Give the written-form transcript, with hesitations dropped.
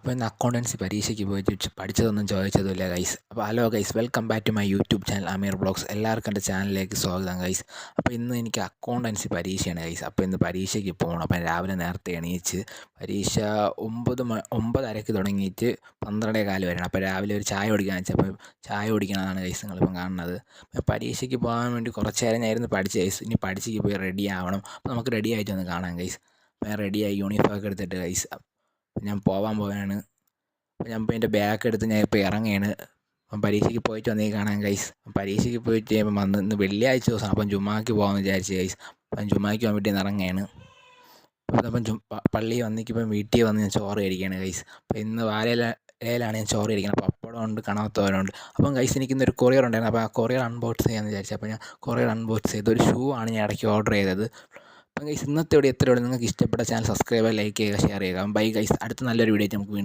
അപ്പോൾ ഇന്ന് അക്കൗണ്ടൻസി പരീക്ഷയ്ക്ക് പോയിട്ട് പഠിച്ചതൊന്നും ചോദിച്ചതുമില്ല ഗൈസ്. അപ്പോൾ hello guys, welcome back to my YouTube channel Ameer blogs. എല്ലാവർക്കും എൻ്റെ ചാനലിലേക്ക് സ്വാഗതം ഗൈസ്. അപ്പോൾ ഇന്ന് എനിക്ക് അക്കൗണ്ടൻസി പരീക്ഷയാണ് ഗൈസ്. അപ്പോൾ ഇന്ന് പരീക്ഷയ്ക്ക് പോകണം. അപ്പം രാവിലെ നേരത്തെ എണീച്ച് പരീക്ഷ 9:30 തുടങ്ങിയിട്ട് 12:15 വരെയാണ്. അപ്പോൾ രാവിലെ ഒരു ചായ കുടിക്കാൻ വെച്ചപ്പോൾ ചായ കുടിക്കണതാണ് ഗൈസ് നിങ്ങളിപ്പം കാണുന്നത്. പരീക്ഷയ്ക്ക് പോകാൻ വേണ്ടി കുറച്ച് നേരം ഞാനിരുന്ന് പഠിച്ച് ഗൈസ്. ഇനി പരീക്ഷയ്ക്ക് പോയി റെഡി ആവണം. അപ്പോൾ നമുക്ക് റെഡി ആയിട്ട് ഒന്ന് കാണാം ഗൈസ്. അപ്പോൾ ഞാൻ റെഡിയായി യൂണിഫോമൊക്കെ എടുത്തിട്ട് ഗൈസ് ഞാൻ പോകാൻ പോവുകയാണ്. അപ്പോൾ ഞാൻ ഇപ്പോൾ എൻ്റെ ബാഗ് എടുത്ത് ഞാൻ ഇപ്പോൾ ഇറങ്ങുകയാണ്. അപ്പം പരീക്ഷയ്ക്ക് പോയിട്ട് വന്നേ കാണാം ഗൈസ്. പരീക്ഷയ്ക്ക് പോയിട്ട് കഴിയുമ്പോൾ ഇന്ന് വെള്ളിയാഴ്ച ദിവസമാണ്. അപ്പം ജുമാക്ക് പോകാമെന്ന് വിചാരിച്ച് ഗൈസ്. അപ്പം ജുമാക്ക് പോകാൻ വേണ്ടി ഇറങ്ങുകയാണ്. അപ്പം പള്ളി വന്നിക്കിപ്പം വീട്ടിൽ വന്ന് ഞാൻ ചോറ് കഴിക്കുകയാണ് ഗൈസ്. അപ്പോൾ ഇന്ന് വാഴയിലാണ് ഞാൻ ചോറ് കഴിക്കുന്നത്. പപ്പടം ഉണ്ട്, കണവത്തോരനുണ്ട്. അപ്പം ഗൈസ് എനിക്കിന്നൊരു കൊറിയർ ഉണ്ടായിരുന്നു. അപ്പോൾ ആ കൊറിയർ അൺബോക്സ് ചെയ്യാമെന്ന് വിചാരിച്ചു. അപ്പോൾ ഞാൻ കൊറിയർ അൺബോക്സ് ചെയ്തു. ഒരു ഷൂ ആണ് ഞാൻ ഇടയ്ക്ക് ഓർഡർ ചെയ്തത്. അപ്പം ഗൈസ് ഇന്നത്തെ ഇവിടെ എത്രയുള്ളൂ. നിങ്ങൾക്ക് ഇഷ്ടപ്പെട്ട ചാനൽ സബ്സ്ക്രൈബ് ചെയ്യുക, ലൈക്ക് ചെയ്യുക, ഷെയർ ചെയ്യുക. Bye guys. അടുത്ത നല്ലൊരു വീഡിയോ നമുക്ക് വീണ്ടും